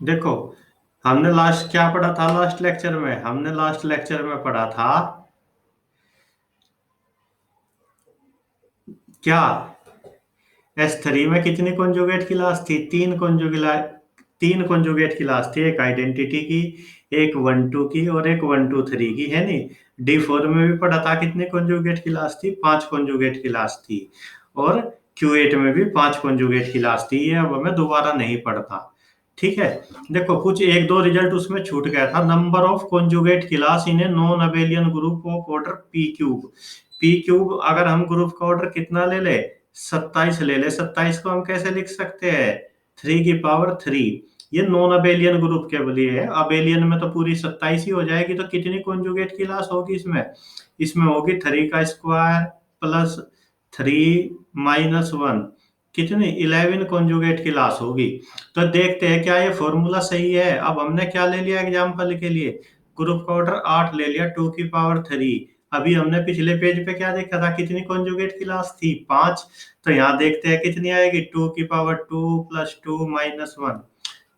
देखो, हमने लास्ट क्या पढ़ा था? लास्ट लेक्चर में हमने लास्ट लेक्चर में पढ़ा था क्या? S3 में कितनी कॉन्जुगेट क्लास थी? तीन कॉन्जुगेट क्लास थी, एक आइडेंटिटी की, एक 1 2 की और एक 1 2 3 की, है नी? D4 में भी पढ़ा था कितनी कॉन्जुगेट क्लास थी? 5 कॉन्जुगेट क्लास थी। और Q8 में भी 5 कॉन्जुगेट क्लास थी। ये अब हमें दोबारा नहीं पढ़ता। ठीक है। देखो, कुछ एक दो रिजल्ट उसमें छूट गया था। Number of conjugate class in a non abelian group of order P³ P³ अगर हम ग्रुप का ऑर्डर कितना ले ले? 27 ले ले। 27 को हम कैसे लिख सकते हैं? 3 की पावर 3। ये नॉन अबेलियन ग्रुप के लिए है। अबेलियन में तो पूरी 27 ही हो जाएगी। तो कितनी कॉन्जुगेट क्लास होगी इसमें? इसमें होगी 3 का स्क्वायर प्लस 3 - 1। कितनी? 11 कॉन्जुगेट क्लास होगी। तो देखते हैं क्या ये फॉर्मूला सही है। अब हमने क्या ले लिया एग्जाम्पल के लिए? ग्रुप का ऑर्डर 8 ले लिया, 2 की पावर 3। अभी हमने पिछले पेज पे क्या देखा था? कितनी कॉन्जुगेट क्लास थी? 5। तो यहाँ देखते हैं कितनी आएगी। 2 की पावर 2 प्लस 2 - 1।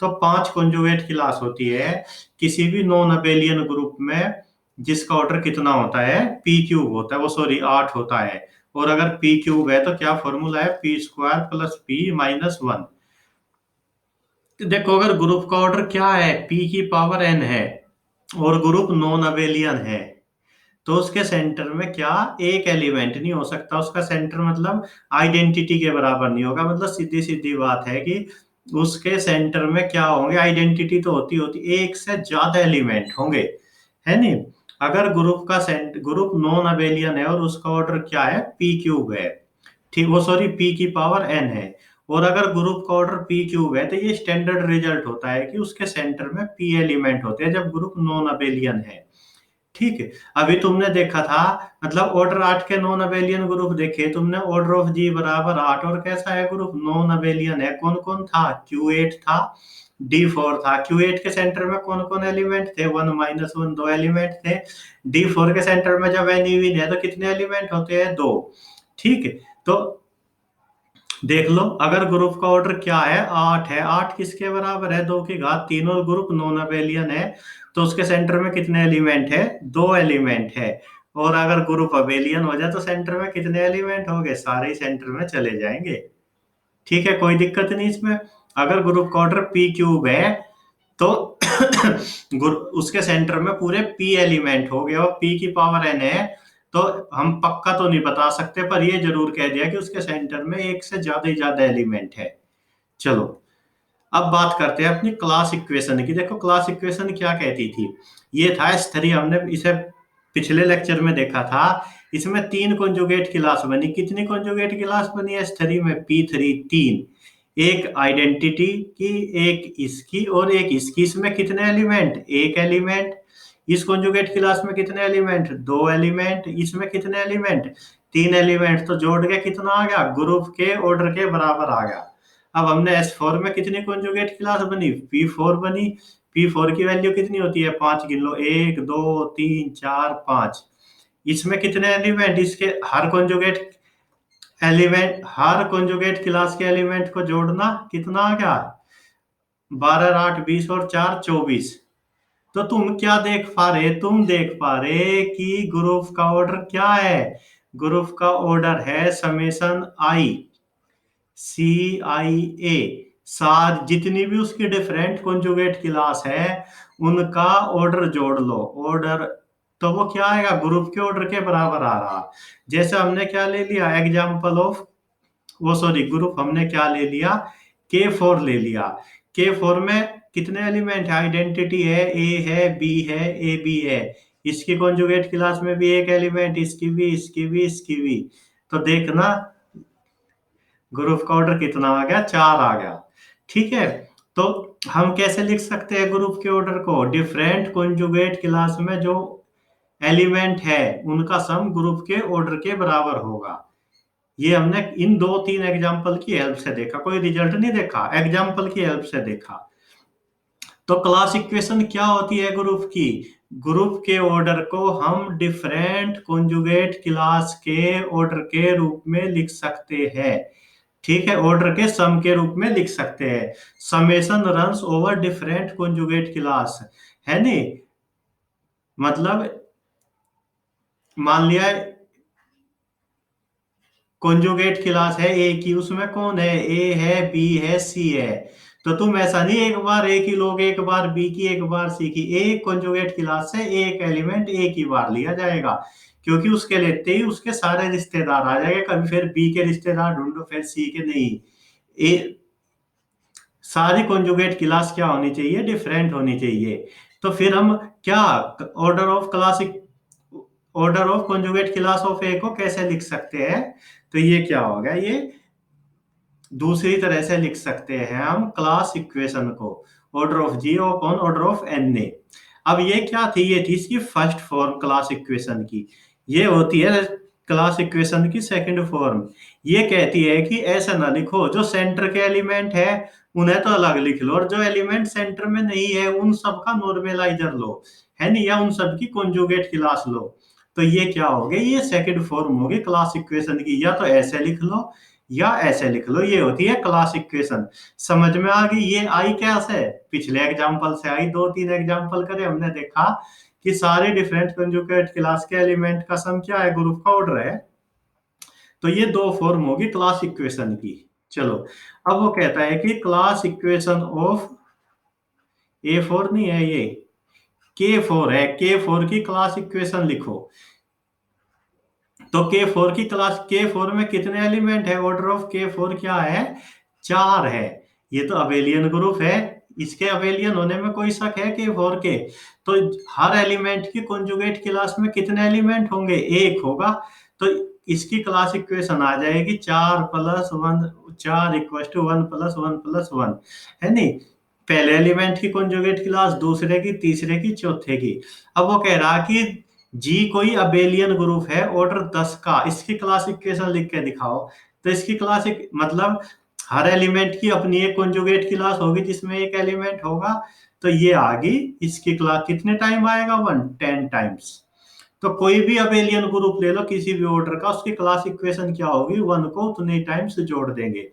तो 5 कॉन्जुगेट क्लास होती है किसी भी नॉन अबेलियन ग्रुप में, जिसका ऑर्डर कितना होता है? P³ होता है, वो सॉरी 8 होता है। और अगर P³ है तो क्या फॉर्मूला है? P² plus P - 1। देखो, अगर ग्रुप का ऑर्डर क्या है? P⁴ n है और ग्रुप नॉन अबेलियन है, तो उसके सेंटर में क्या एक एलिमेंट नहीं हो सकता? उसका सेंटर मतलब आइडेंटिटी के बराबर नहीं होगा। मतलब सीधी सीधी बात है कि उसके सेंटर में क्या होंगे? आइडेंटिटी तो होती होती एक से ज्यादा एलिमेंट होंगे, है नहीं? अगर ग्रुप नॉन अबेलियन है और उसका ऑर्डर क्या है? P³ है, ठीक, वो सॉरी P⁴n है। और अगर ग्रुप का ऑर्डर P³ है तो ये स्टैंडर्ड रिजल्ट होता है कि उसके सेंटर में P एलिमेंट होते हैं जब ग्रुप नॉन अबेलियन है। ठीक है। अभी तुमने देखा था, मतलब ऑर्डर 8 के नॉन अबेलियन ग्रुप देखे तुमने। ऑर्डर ऑफ G बराबर 8 और कैसा है ग्रुप? नॉन अबेलियन है। कौन कौन था? Q8 था, D4 था। Q8 के सेंटर में कौन कौन एलिमेंट थे? 1 - 1, 2 एलिमेंट थे। D4 के सेंटर में जब एन इवन है तो कितने एलिमेंट होते हैं? 2। ठीक है। तो देख लो, अगर ग्रुप का ऑर्डर क्या है? 8 है। 8 किसके बराबर है? 2 की घात 3। और ग्रुप नॉन अबेलियन है तो उसके सेंटर में कितने एलिमेंट है? 2 एलिमेंट है। और अगर ग्रुप अबेलियन हो जाए तो सेंटर में कितने एलिमेंट होंगे? सारे ही सेंटर में चले जाएंगे। ठीक है, कोई दिक्कत नहीं इसमें। अगर ग्रुप का ऑर्डर P³ है तो उसके सेंटर में पूरे P एलिमेंट हो गए और P⁴n है। तो हम पक्का तो नहीं बता सकते, पर ये जरूर कह दिया कि उसके सेंटर में एक से ज्यादा ही ज्यादा एलिमेंट है। चलो, अब बात करते हैं अपनी क्लास इक्वेशन की। देखो, क्लास इक्वेशन क्या कहती थी? ये था S3। हमने इसे पिछले लेक्चर में देखा था। इसमें 3 कॉन्जुगेट क्लास बनी। कितनी कॉन्जुगेट क्लास बनी S3 में? P3 3। एक आइडेंटिटी की, एक इसकी और एक इसकी। इसमें कितने एलिमेंट? एक एलिमेंट। इस कॉन्जुगेट क्लास में कितने एलिमेंट? 2 एलिमेंट। इसमें कितने एलिमेंट? 3 एलिमेंट। तो जोड़ के कितना आ गया? ग्रुप के ऑर्डर के बराबर आ गया। अब हमने S4 में कितनी कॉन्जुगेट क्लास बनी? P4 बनी। P4 की वैल्यू कितनी होती है? 5 गिन लो, 1 2 3 4 5। इसमें कितने एलिमेंट? इसके हर कॉन्जुगेट क्लास के एलिमेंट को जोड़ना कितना आ गया? 12 8 20 और 4 24। तो तुम क्या देख पा रहे? तुम देख पा रहे कि ग्रुप का ऑर्डर क्या है? ग्रुप का ऑर्डर है समेशन आई CIA। सार जितनी भी उसकी डिफरेंट कॉन्जुगेट क्लास है उनका ऑर्डर जोड़ लो। ऑर्डर तो वो क्या आएगा? ग्रुप के ऑर्डर के बराबर आ रहा। जैसे हमने क्या ले लिया एग्जांपल ऑफ, वो सॉरी ग्रुप हमने क्या ले लिया? K4 ले लिया। K4 में कितने एलिमेंट है? आइडेंटिटी है, A है, B है, AB है। इसकी कॉन्जुगेट क्लास में भी एक एलिमेंट, इसकी भी, इसकी भी, इसकी भी। तो देखना ग्रुप का ऑर्डर कितना आ गया? 4 आ गया। ठीक है। तो हम कैसे लिख सकते हैं ग्रुप के ऑर्डर को? डिफरेंट कॉन्जुगेट क्लास में जो एलिमेंट है उनका सम ग्रुप के ऑर्डर के बराबर होगा। ये हमने इन 2 3 एग्जाम्पल की हेल्प से देखा। कोई रिजल्ट नहीं देखा, एग्जाम्पल की हेल्प से देखा। तो क्लास इक्वेशन क्या होती है ग्रुप की? ग्रुप के ऑर्डर को हम डिफरेंट कॉन्जुगेट क्लास के ऑर्डर के रूप में लिख सकते हैं। ठीक है, ऑर्डर के सम के रूप में लिख सकते हैं। Summation runs over different conjugate class, है नहीं, मतलब मान लिया कॉन्जुगेट क्लास है ए की, उसमें कौन है, ए है, बी है, सी है। तो तुम ऐसा नहीं एक बार ए की लोगे, एक बार बी की, एक बार सी की। एक कॉन्जुगेट क्लास से एक एलिमेंट ए की बार लिया जाएगा, क्योंकि उसके लेते ही उसके सारे रिश्तेदार आ जाएंगे। कभी फिर बी के रिश्तेदार ढूंढो, फिर सी के नहीं। ए सारी कॉन्जुगेट क्लास क्या होनी चाहिए, डिफरेंट होनी चाहिए। तो फिर हम क्या order of classic order of conjugate class of A को कैसे लिख सकते हैं? तो ये क्या होगा, ये दूसरी तरह से लिख सकते हैं हम क्लास इक्वेशन को, order of G upon order of N a. अब ये क्या थी, ये थी इसकी फर्स्ट फॉर्म क्लास इक्वेशन की। ये होती है क्लास इक्वेशन की सेकंड फॉर्म। ये कहती है कि ऐसा ना लिखो, जो सेंटर के एलिमेंट है उन्हें तो अलग लिख लो, और जो एलिमेंट सेंटर में नहीं है उन सब का नॉर्मलाइजर लो, है नहीं, या उन सब की कॉन्जुगेट क्लास लो। तो ये क्या हो गई, ये सेकंड फॉर्म होगी क्लास इक्वेशन की। या तो ऐसे लिख लो या ऐसे लिख लो, ये होती है क्लास इक्वेशन। समझ में आ गई? ये आई कैसे, पिछले एग्जांपल से आई, दो तीन एग्जांपल करे हमने, देखा कि सारे डिफरेंट कंजुगेट क्लास के एलिमेंट का सम क्या है, ग्रुप का ऑर्डर है। तो ये दो फॉर्म होगी क्लास इक्वेशन की। चलो, अब वो कहता है कि class equation of A four नहीं है, ये के फोर है, के फोर की क्लास इक्वेशन लिखो। तो के फोर की क्लास, के फोर में कितने एलिमेंट है, ऑर्डर ऑफ के फोर क्या है, चार है। ये तो अबेलियन ग्रुप है, इसके अबेलियन होने में कोई शक है के फोर के? तो हर एलिमेंट की कॉन्जुगेट क्लास में कितने एलिमेंट होंगे, एक होगा। तो इसकी क्लास इक्वेशन आ जाएगी चार प्लस वन, चार equal to one plus one plus one, है नहीं। पहले एलिमेंट की कॉन्जुगेट क्लास, दूसरे की, तीसरे की, चौथे की। अब वो कह रहा कि जी कोई अबेलियन ग्रुप है ऑर्डर 10 का, इसकी क्लास इक्वेशन लिख के दिखाओ। तो इसकी क्लास मतलब हर एलिमेंट की अपनी एक कॉन्जुगेट क्लास होगी जिसमें एक एलिमेंट होगा। तो ये आ गई इसकी क्लास, कितने टाइम आएगा, वन, 10 टाइम्स। तो कोई भी अबेलियन ग्रुप ले लो किसी भी ऑर्डर का, उसकी क्लास इक्वेशन क्या होगी, वन को उतने टाइम्स जोड़ देंगे।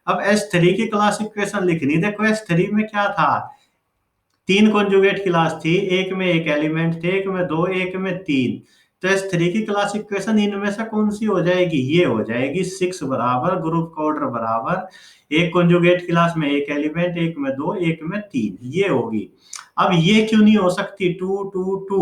अब S3 की क्लास इक्वेशन लिखनी, देखो S3 में क्या था, तीन कॉन्जुगेट क्लास थी, एक में एक एलिमेंट थे, एक में दो, एक में तीन। तो S3 की क्लास इक्वेशन इनमें से कौन सी हो जाएगी, ये हो जाएगी, सिक्स बराबर ग्रुप का ऑर्डर बराबर एक कॉन्जुगेट क्लास में एक एलिमेंट, एक में दो, एक में तीन, ये होगी। अब ये क्यों नहीं हो सकती, टू टू टू,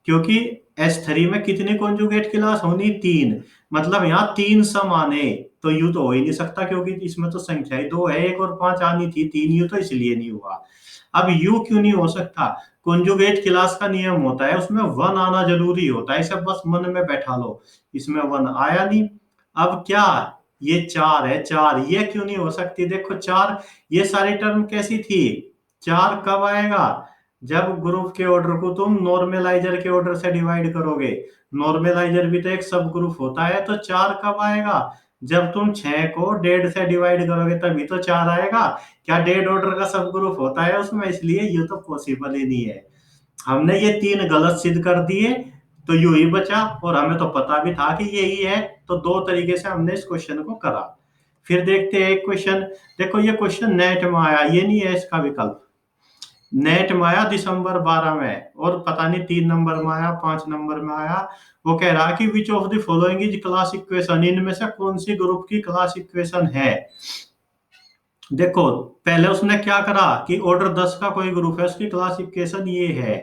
क्योंकि S3 में कितनी कॉन्जुगेट क्लास होनी, तीन। मतलब यहाँ तीन सम आने, तो यू तो हो ही नहीं सकता, क्योंकि इसमें तो संख्या ही दो है, एक और पांच आनी थी, तीन यू तो इसलिए नहीं हुआ। अब यू क्यों नहीं हो सकता, कॉन्जुगेट क्लास का नियम होता है उसमें वन आना जरूरी होता है, इसे बस मन में बैठा लो, इसमें वन आया नहीं। अब क्या, ये चार है, चार ये क्यों नहीं हो सकती, देखो चार, ये सारी टर्म कैसी थी, चार कब आएगा, जब ग्रुप के ऑर्डर को तुम नॉर्मलाइजर के ऑर्डर से डिवाइड करोगे। नॉर्मलाइजर भी तो एक सब ग्रुप होता है, तो चार कब आएगा, जब तुम छह को डेढ़ से डिवाइड करोगे तभी तो चार आएगा। क्या डेढ़ ऑर्डर का सब ग्रुप होता है उसमें, इसलिए ये तो पॉसिबल ही नहीं है। हमने ये तीन गलत सिद्ध कर दिए, तो यू ही बचा, और हमें तो पता भी था कि यही है। तो दो तरीके से हमने इस क्वेश्चन को करा। फिर देखते हैं एक क्वेश्चन, देखो ये क्वेश्चन नेट में आया, ये नहीं है इसका विकल्प, नेट में आया दिसंबर 12 में, और पता नहीं 3 नंबर में आया, 5 नंबर में आया। वो कह रहा है कि which of the following is class equation, इनमें से कौन सी ग्रुप की क्लास इक्वेशन है। देखो पहले उसने क्या करा कि ऑर्डर 10 का कोई ग्रुप है, उसकी क्लास इक्वेशन ये है,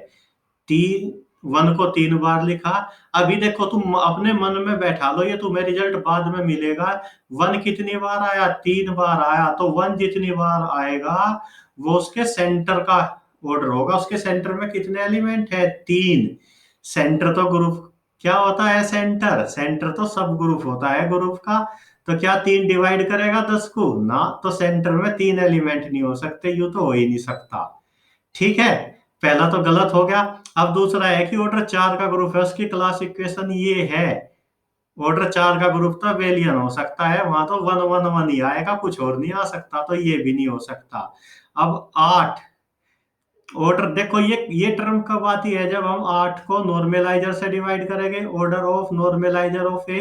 तीन, वन को तीन बार लिखा। अभी देखो तुम अपने मन में बैठा लो, ये तुम्हें रिजल्ट बाद में मिलेगा। वन कितनी बार आया, तीन बार आया, तो वन जितनी बार आएगा वो उसके सेंटर का ऑर्डर होगा। उसके सेंटर में कितने एलिमेंट है, तीन। सेंटर तो ग्रुप क्या होता है, सेंटर, सेंटर तो सब ग्रुप होता है ग्रुप का। तो क्या तीन डिवाइड करेगा 10 को ना, तो सेंटर में तीन एलिमेंट नहीं हो सकते, यू तो हो ही नहीं सकता। ठीक है, पहला तो गलत हो गया। अब दूसरा है कि ऑर्डर चार का ग्रुप है, उसकी क्लास इक्वेशन ये है। ऑर्डर चार का ग्रुप तो बेलियन हो सकता है, वहां तो वन वन वन ही आएगा, कुछ और नहीं आ सकता, तो ये भी नहीं हो सकता। अब आठ, ऑर्डर देखो ये टर्म कब आती है, जब हम आठ को नॉर्मलाइजर से डिवाइड करेंगे, ऑर्डर ऑफ नॉर्मलाइजर ऑफ ए।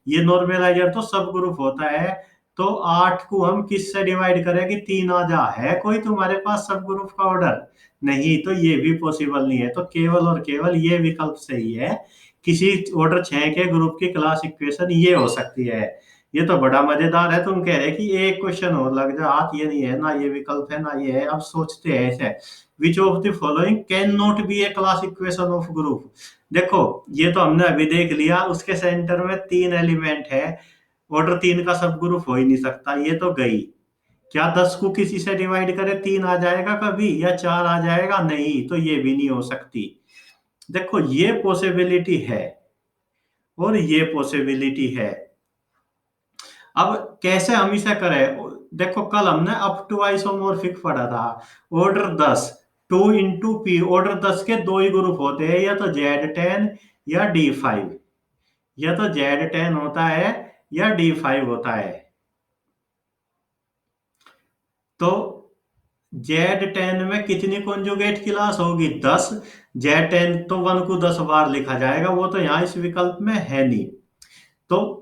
ये नॉर्मलाइजर तो सब ग्रुप होता है, तो 8 को हम किससे डिवाइड करें कि 3 आ जा? है कोई तुम्हारे पास सब ग्रुप का ऑर्डर? नहीं, तो ये भी पॉसिबल नहीं है। तो केवल और केवल ये विकल्प सही है। किसी ऑर्डर 6 के ग्रुप की क्लास इक्वेशन ये हो सकती है। ये तो बड़ा मजेदार है। तुम कह रहे कि एक क्वेश्चन और लग जा हाथ, ये नहीं है ना, ये विकल्प है ना ये है। अब सोचते हैं ऐसे, which of the following can not be A class equation of group. देखो, ये तो हमने अभी देख लिया, उसके सेंटर में 3 एलिमेंट है, ऑर्डर 3 का सब ग्रुप हो ही नहीं सकता। ये तो गई। क्या 10 को किसी से डिवाइड करे 3 आ जाएगा कभी, या 4 आ जाएगा? नहीं, तो ये भी नहीं हो सकती। देखो, ये पॉसिबिलिटी है और ये पॉसिबिलिटी है। अब कैसे हम इसे करें? देखो, कल हमने अप टू आइसोमोर्फिक पढ़ा था। Order 10, 2 into P. ऑर्डर 10 के दो ही ग्रुप होते हैं, या तो Z10 या D5। या तो Z10 होता है या D5 होता है। तो Z10 में कितनी कॉन्जुगेट क्लास होगी? 10। Z10 तो 1 को 10 बार लिखा जाएगा, वो तो यहाँ इस विकल्प में है नहीं। तो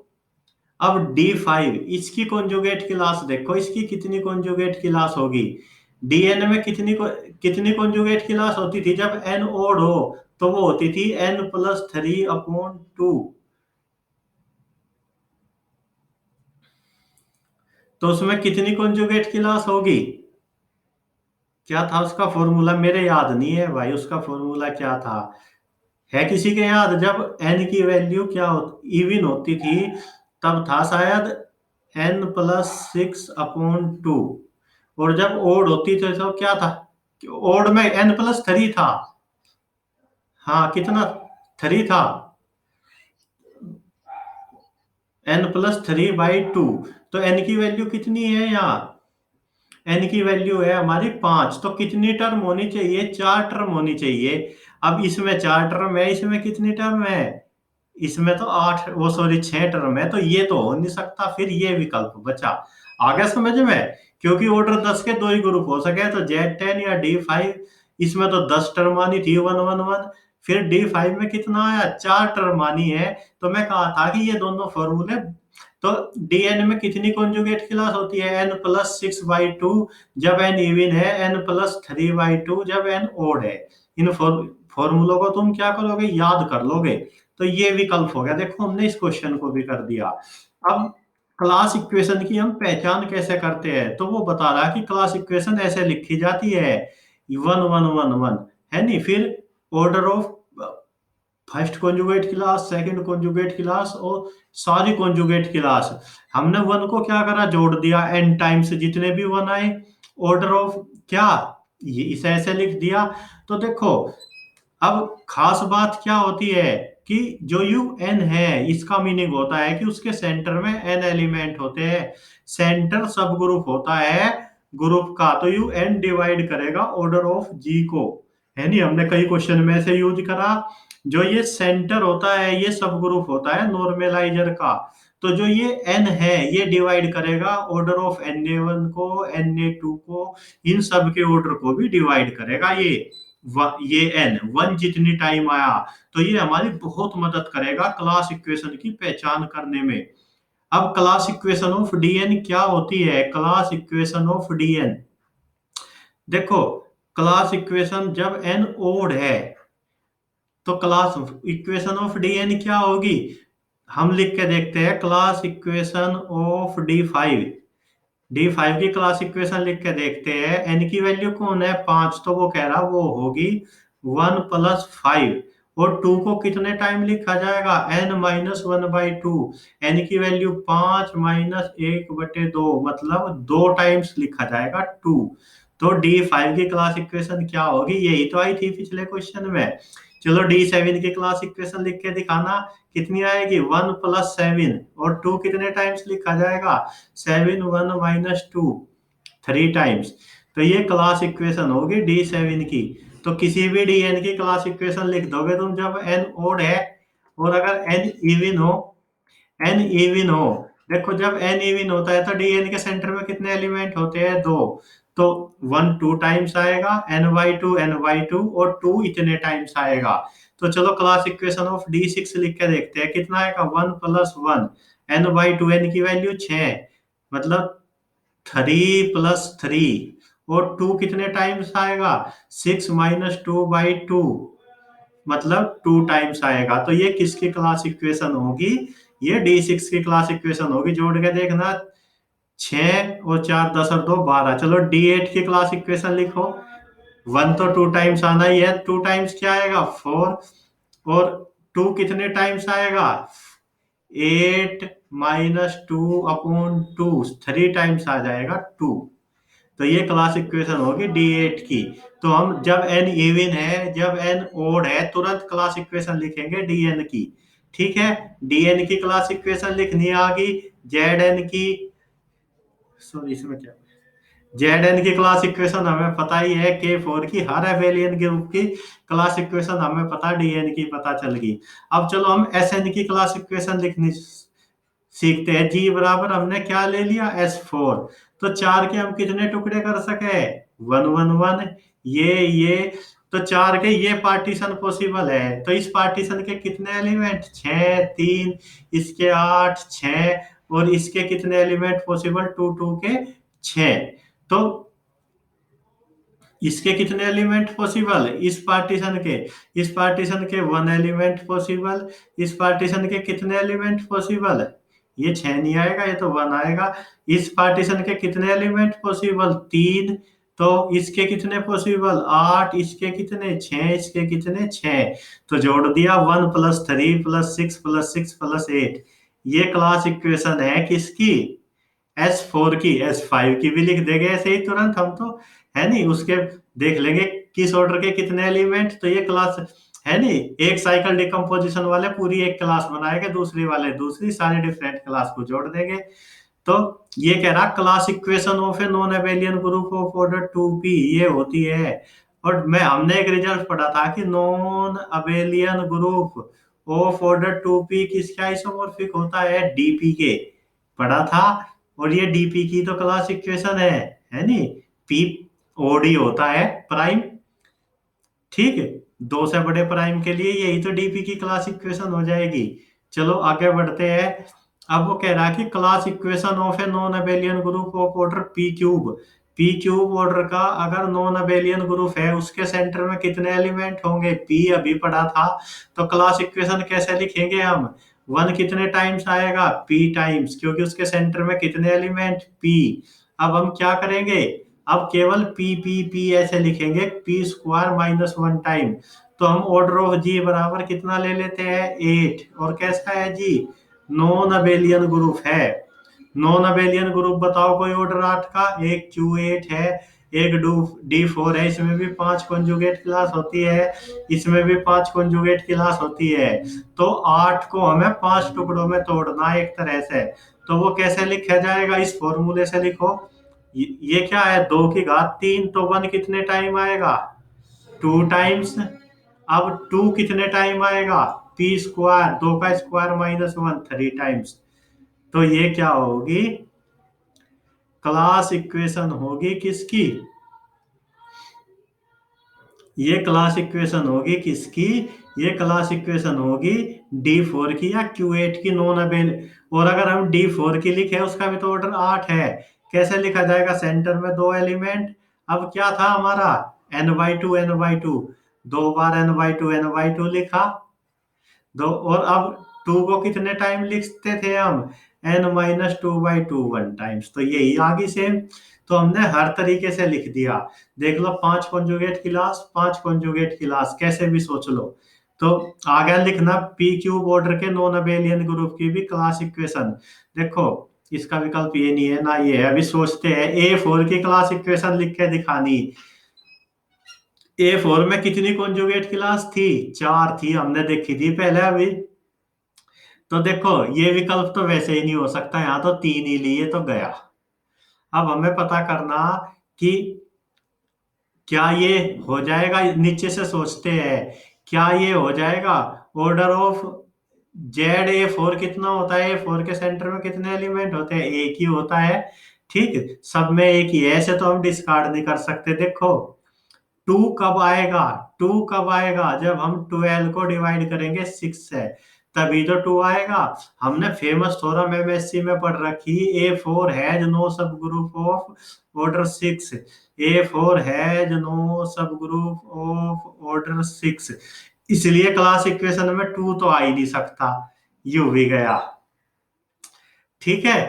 अब D5, इसकी कॉन्जुगेट क्लास देखो, इसकी कितनी कॉन्जुगेट क्लास होगी? Dn में कितनी कॉन्जुगेट क्लास होती थी जब n ओड हो? तो वो होती थी n+3/2। तो उसमें कितनी कॉन्जुगेट क्लास होगी? क्या था उसका फॉर्मूला? मेरे याद नहीं है भाई, उसका फॉर्मूला क्या था? है किसी के याद? जब n की वैल्यू क्या इवन होती थी, तब था शायद n+6/2। और जब ओड होती थी तो क्या था? ओड में n+3 था। हाँ, कितना? 3 था। n+3/2। तो n की वैल्यू कितनी है यहाँ? n की वैल्यू है हमारी 5। तो कितनी टर्म होनी चाहिए? 4 टर्म होनी चाहिए। अब इसमें 4 टर्म है, इसमें कितनी टर्म है? इसमें तो 8, वो सॉरी 6 टर्म है। तो ये तो हो नहीं सकता, फिर ये विकल्प बचा। आ गया समझ में? क्योंकि ऑर्डर 10 के दो ही ग्रुप हो सके, तो Z10 या D5। इसमें तो 10 टर्म आनी थी, 111। फिर D5 में कितना आया? 4 टर्म आनी है। तो मैं कहा था कि ये दोनों फॉर्मूले। तो Dn में कितनी कॉन्जुगेट क्लास होती है? n+6/2 जब n इवन है, n+3/2 जब n ओड है। इन फॉर्मूलों को तुम क्या करोगे? याद कर लोगे। तो ये विकल्प हो गया। देखो, हमने इस क्वेश्चन को भी कर दिया। अब क्लास इक्वेशन की हम पहचान कैसे करते हैं? तो वो बता रहा है कि क्लास इक्वेशन ऐसे लिखी जाती है, 1 1 1 1, है नहीं? फिर order of first conjugate class, second conjugate class और सारी कॉन्जुगेट क्लास। हमने 1 को क्या करा? जोड़ दिया n टाइम्स, जितने भी 1 आए। ऑर्डर ऑफ क्या, ये इसे ऐसे लिख दिया। तो देखो, अब खास बात क्या होती है कि जो यू एन है, इसका मीनिंग होता है कि उसके सेंटर में एन एलिमेंट होते हैं। सेंटर सब ग्रुप होता है ग्रुप का, तो यू एन डिवाइड करेगा ऑर्डर ऑफ जी को, है नहीं? हमने कई क्वेश्चन में से यूज करा। जो ये सेंटर होता है, ये सब ग्रुप होता है नॉर्मलाइजर का। तो जो ये n है, ये डिवाइड करेगा ऑर्डर ऑफ Na1 को, Na2 को, इन सब के ऑर्डर को भी डिवाइड करेगा ये n 1 जितनी टाइम आया। तो ये हमारी बहुत मदद करेगा क्लास इक्वेशन की पहचान करने में। अब क्लास इक्वेशन ऑफ Dn क्या होती है? क्लास इक्वेशन ऑफ Dn, देखो, क्लास इक्वेशन जब n ओड है, तो क्लास इक्वेशन ऑफ Dn क्या होगी? हम लिख के देखते हैं, क्लास इक्वेशन ऑफ D5 की क्लास इक्वेशन लिख के देखते हैं। n की वैल्यू कौन है? 5। तो वो कह रहा वो होगी 1+5। और 2 को कितने टाइम लिखा जाएगा? n-1/2। n की वैल्यू 5 -1/2, मतलब 2 टाइम्स लिखा जाएगा 2। तो D5 की क्लास इक्वेशन क्या होगी? यही तो आई थी पिछले क्वेश्चन में। चलो, D7 की क्लास इक्वेशन लिख के दिखाना। कितनी आएगी? 1+7। और 2 कितने टाइम्स लिखा जाएगा? 7 1 -2, 3 टाइम्स। तो ये क्लास इक्वेशन होगी D7 की। तो किसी भी Dn की क्लास इक्वेशन लिख दोगे तुम जब n ओड है, और अगर n इवन हो। देखो, जब n इवन होता है तो Dn के सेंटर में कितने एलिमेंट होते हैं? 2। तो 1 2 टाइम्स आएगा, n/2 और 2 इतने टाइम्स आएगा। तो चलो, क्लास इक्वेशन ऑफ D6 लिख के देखते हैं। कितना आएगा? 1+1 n/2, n की वैल्यू 6। मतलब 3 + 3, और 2 कितने टाइम्स आएगा? 6 - 2/2, मतलब 2 टाइम्स आएगा। तो ये किसकी क्लास इक्वेशन होगी? ये D6 की क्लास इक्वेशन होगी। जोड़ के देखना, 6 और 4 10 और 2 12। चलो D8 की क्लास इक्वेशन लिखो। 1 तो 2 टाइम्स आना ही है, 2 टाइम्स क्या आएगा? 4, और 2 कितने टाइम्स आएगा? 8 - 2/2, 3 टाइम्स आ जाएगा 2। तो ये क्लास इक्वेशन होगी D8 की। तो हम जब n इवन है, जब n ओड है, तुरंत क्लास इक्वेशन लिखेंगे Dn की। ठीक है, Dn की क्लास इक्वेशन लिखनी आ गई। Zn की, सॉरी इसमें क्या, Zn की क्लास इक्वेशन हमें पता ही है, K4 की हर एबेलियन ग्रुप की क्लास इक्वेशन हमें पता, Dn की पता चल गई। अब चलो हम Sn की क्लास इक्वेशन लिखनी सीखते हैं। जी बराबर हमने क्या ले लिया? S4। तो 4 के हम कितने टुकड़े कर सके? 1 1 1। ये तो 4 के ये पार्टीशन पॉसिबल है। तो इस पार्टीशन के कितने एलिमेंट? 6 3, इसके 8 6, और इसके कितने एलिमेंट पॉसिबल? 2 2 के 6। तो इसके कितने एलिमेंट पॉसिबल? इस पार्टीशन के 1 एलिमेंट पॉसिबल। इस पार्टीशन के कितने एलिमेंट पॉसिबल? ये 6 नहीं आएगा, ये तो 1 आएगा। इस पार्टीशन के कितने एलिमेंट पॉसिबल? 3। तो इसके कितने पॉसिबल? 8। इसके कितने? 6। इसके कितने? 6। तो जोड़ दिया, 1 + 3 + 6 + 6 + 8। ये क्लास इक्वेशन है किसकी? S4 की। S5 की भी लिख देंगे ऐसे ही तुरंत हम तो, है नहीं? उसके देख लेंगे किस ऑर्डर के कितने एलिमेंट। तो ये क्लास है नहीं, एक साइकिल डिकम्पोजिशन वाले पूरी एक क्लास बनाएंगे, दूसरी वाले दूसरी, सारे डिफरेंट क्लास को जोड़ देंगे। तो ये कह रहा, class equation of a non abelian group of order 2p ये होती है। और हमने एक रिजल्ट पढ़ा था कि non abelian group of order 2p किसका आइसोमॉर्फिक होता है? dp के, पढ़ा था। और ये dp की तो क्लास इक्वेशन है नहीं? p ओडी होता है प्राइम। ठीक है, 2 से बड़े प्राइम के लिए यही तो डीपी की क्लास इक्वेशन हो जाएगी। चलो आगे बढ़ते हैं। अब वो कह रहा है कि class equation of a non abelian group of order P cube order का अगर नॉन अबेलियन ग्रुप है, उसके सेंटर में कितने एलिमेंट होंगे? पी अभी पढ़ा था। तो क्लास इक्वेशन कैसे लिखेंगे हम? 1 कितने टाइम्स आएगा? पी टाइम्स, क्योंकि उसके सेंटर में कितने एलिमेंट? पी। अब हम क्या करेंगे? अब केवल पी ऐसे लिखेंगे, p² - 1 टाइम। तो हम ऑर्डर ऑफ जी बराबर कितना ले लेते हैं? 8। और कैसा है जी? नॉन अबेलियन ग्रुप है। नॉन अबेलियन ग्रुप बताओ कोई ऑर्डर 8 का? एक Q8 है, एक D4 है, इसमें भी 5 कॉन्जुगेट क्लास होती है, इसमें भी 5 कॉन्जुगेट क्लास होती है। तो 8 को हमें 5 टुकड़ों में तोड़ना है एक तरह से। तो वो कैसे लिखा जाएगा? इस फॉर्मूले से लिखो। ये क्या है? 2 की घात 3। तो 1 कितने टाइम आएगा? 2 टाइम्स। अब 2 कितने टाइम आएगा? p², 2 का स्क्वायर -1, 3 टाइम्स। तो ये क्या होगी? क्लास इक्वेशन होगी किसकी? ये क्लास इक्वेशन होगी किसकी? ये क्लास इक्वेशन होगी D4 की या Q8 की नॉन अबेल। और अगर हम D4 की लिखे, उसका भी तो ऑर्डर 8 है। कैसे लिखा जाएगा? सेंटर में 2 एलिमेंट। अब क्या था हमारा? n/2 n/2, 2 बार n/2 लिखा। दो, और अब 2 को कितने टाइम लिखते थे हम? n-2/2 1 times. तो यही आ गई सेम। तो हमने हर तरीके से लिख दिया। देख लो, 5 कॉन्जुगेट क्लास, 5 कॉन्जुगेट क्लास, कैसे भी सोच लो। तो आगे लिखना p³ ऑर्डर के नॉन अबेलियन ग्रुप की भी क्लास इक्वेशन। देखो, इसका विकल्प ये नहीं है ना, ये है। अभी सोचते हैं A4 की क्लास इक्वेशन लिख के दिखानी। A4 में कितनी कॉन्जुगेट क्लास थी? 4 थी, हमने देखी थी पहले अभी। तो देखो, ये विकल्प तो वैसे ही नहीं हो सकता, यहाँ तो 3 ही लिए तो गया। अब हमें पता करना कि क्या ये हो जाएगा। नीचे से सोचते हैं, क्या ये हो जाएगा? ऑर्डर ऑफ ZA4 कितना होता है? A4 के सेंटर में कितने एलिमेंट होते हैं? एक ही होता है। ठीक, सब में एक ही है, ऐसे तो हम डिस्कार्ड नहीं कर सकते। देखो, 2 कब आएगा? 2 कब आएगा? जब हम 12 को डिवाइड करेंगे 6 से। तभी तो 2 आएगा। हमने फेमस थ्योरम एमएससी में पढ़ रखी, A4 has no sub group of order 6। A4 has no sub group of order 6, इसलिए क्लास इक्वेशन में 2 तो आ ही नहीं सकता, यू भी गया। ठीक है।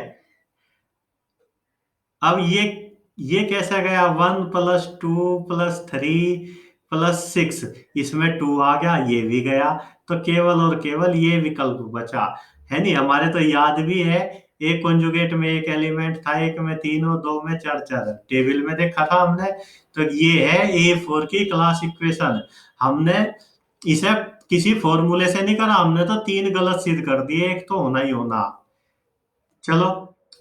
अब ये कैसा गया, 1 + 2 + 3 + 6, इसमें 2 आ गया, ये भी गया। तो केवल और केवल ये विकल्प बचा, है नहीं? हमारे तो याद भी है, एक कॉन्जुगेट में एक एलिमेंट था, एक में 3 और 2 में 4 4, टेबल में देखा था हमने। तो ये है A4 की क्लास इक्वेशन। हमने इसे किसी फॉर्मूले से नहीं करा, हमने तो 3 गलत सिद्ध कर दिए, एक तो होना ही होना। चलो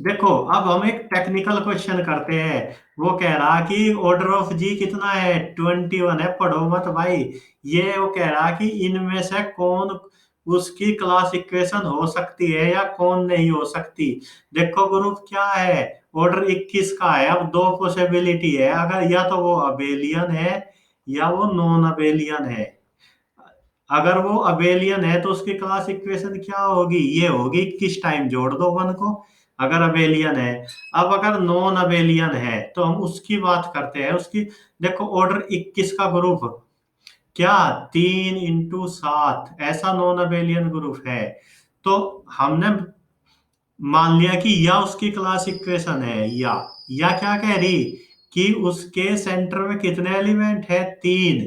देखो, अब हम एक टेक्निकल क्वेश्चन करते हैं। वो कह रहा कि ऑर्डर ऑफ जी कितना है, 21 है, पढ़ो मत भाई। ये वो कह रहा कि इनमें से कौन उसकी क्लास इक्वेशन हो सकती है या कौन नहीं हो सकती। देखो ग्रुप क्या है, ऑर्डर 21 का है। अब दो पॉसिबिलिटी है, अगर या तो वो अबेलियन है या वो नॉन अबेलियन है। अगर वो अबेलियन है तो उसकी क्लास इक्वेशन क्या होगी, ये होगी 21 टाइम जोड़ दो 1 को, अगर अबेलियन है। अब अगर नॉन अबेलियन है तो हम उसकी बात करते हैं, उसकी। देखो ऑर्डर 21 का ग्रुप क्या, 3 × 7, ऐसा नॉन अबेलियन ग्रुप है। तो हमने मान लिया कि या उसकी क्लास इक्वेशन है, या क्या कह रही कि उसके सेंटर में कितने एलिमेंट है, 3।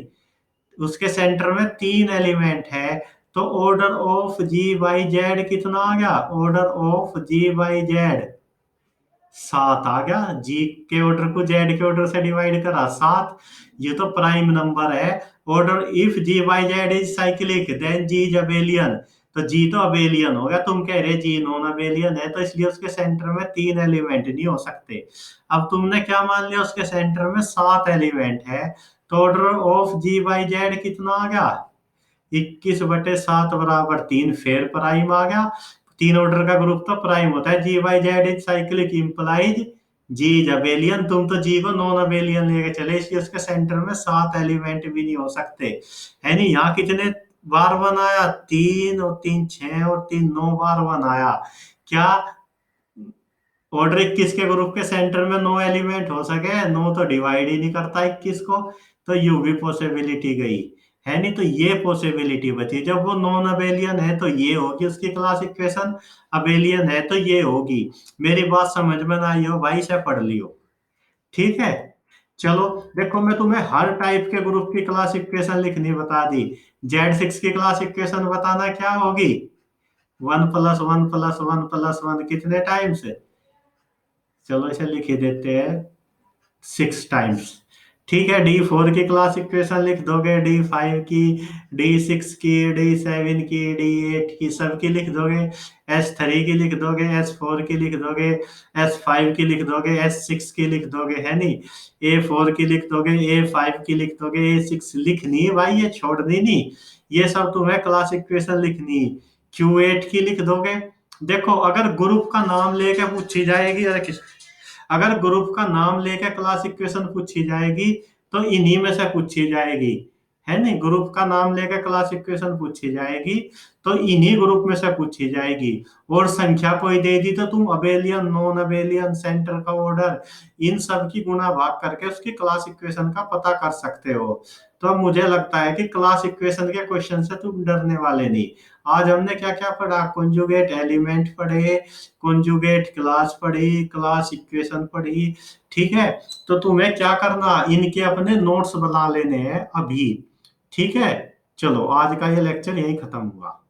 उसके सेंटर में 3 एलिमेंट है। तो order of G by Z कितना आ गया, order of G by Z 7 आ गया। जी के ऑर्डर को जेड के ऑर्डर से डिवाइड करा, 7। ये तो प्राइम नंबर है। Order if G by Z is cyclic then G is abelian. तो जी तो अबेलियन हो गया, तुम कह रहे जी नॉन अबेलियन है, तो इसलिए उसके सेंटर में 3 एलिमेंट नहीं हो सकते। अब तुमने क्या मान लिया, उसके सेंटर में 7 एलिमेंट है। तो order of G by Z कितना आ गया, 21/7 बराबर 3, फेर प्राइम आ गया। 3 ऑर्डर का ग्रुप तो प्राइम होता है, G by Z is cyclic implies G is abelian. तुम तो जी को नॉन अबेलियन लेके चले, इसलिए उसके सेंटर में 7 एलिमेंट भी नहीं हो सकते, है नहीं? यहाँ कितने बार 1 आया, 3 और 3 6 और 3 9 बार 1 आया। क्या ऑर्डर 21 के ग्रुप के सेंटर में 9 एलिमेंट हो सके? 9 तो डिवाइड ही नहीं करता 21 को, तो यू भी पॉसिबिलिटी गई, है नहीं? तो ये पॉसिबिलिटी बची, जब वो नॉन अबेलियन है तो ये होगी उसकी क्लास इक्वेशन, अबेलियन है तो ये होगी। मेरी बात समझ में ना आई हो भाई, से पढ़ लियो। ठीक है। चलो देखो, मैं तुम्हें हर टाइप के ग्रुप की क्लास इक्वेशन लिखनी बता दी। Z6 की क्लास इक्वेशन बताना क्या होगी, 1 + 1 + 1 + 1 कितने टाइम्स? चलो इसे लिख ही देते हैं, 6 टाइम्स। ठीक है। D4 की क्लास इक्वेशन लिख दोगे, D5 की, D6 की, D7 की, D8 की, सबकी लिख दोगे। S3 की लिख दोगे, S4 की लिख दोगे, S5 की लिख दोगे, S6 की लिख दोगे, है नहीं? A4 की लिख दोगे, A5 की लिख दोगे, A6 लिखनी है भाई, ये छोड़नी नहीं। ये सब तुम्हें क्लास इक्वेशन लिखनी। Q8 की लिख दोगे। देखो अगर ग्रुप का नाम लेके पूछी जाएगी, अगर ग्रुप का नाम लेकर क्लास इक्वेशन पूछी जाएगी तो इन्हीं में से पूछी जाएगी, है नहीं? ग्रुप का नाम लेकर क्लास इक्वेशन पूछी जाएगी तो इन्हीं ग्रुप में से पूछी जाएगी। और संख्या कोई दे दी तो तुम अबेलियन, नॉन अबेलियन, सेंटर का ऑर्डर, इन सब की गुणा भाग करके उसकी क्लास इक्वेशन का पता कर सकते हो। तो अब मुझे लगता है कि क्लास इक्वेशन के क्वेश्चन से तुम डरने वाले नहीं। आज हमने क्या क्या पढ़ा, कॉन्जुगेट एलिमेंट पढ़े, कॉन्जुगेट क्लास पढ़ी, क्लास इक्वेशन पढ़ी। ठीक है। तो तुम्हें क्या करना, इनके अपने नोट्स बना लेने हैं अभी। ठीक है। चलो आज का ये लेक्चर यही खत्म हुआ।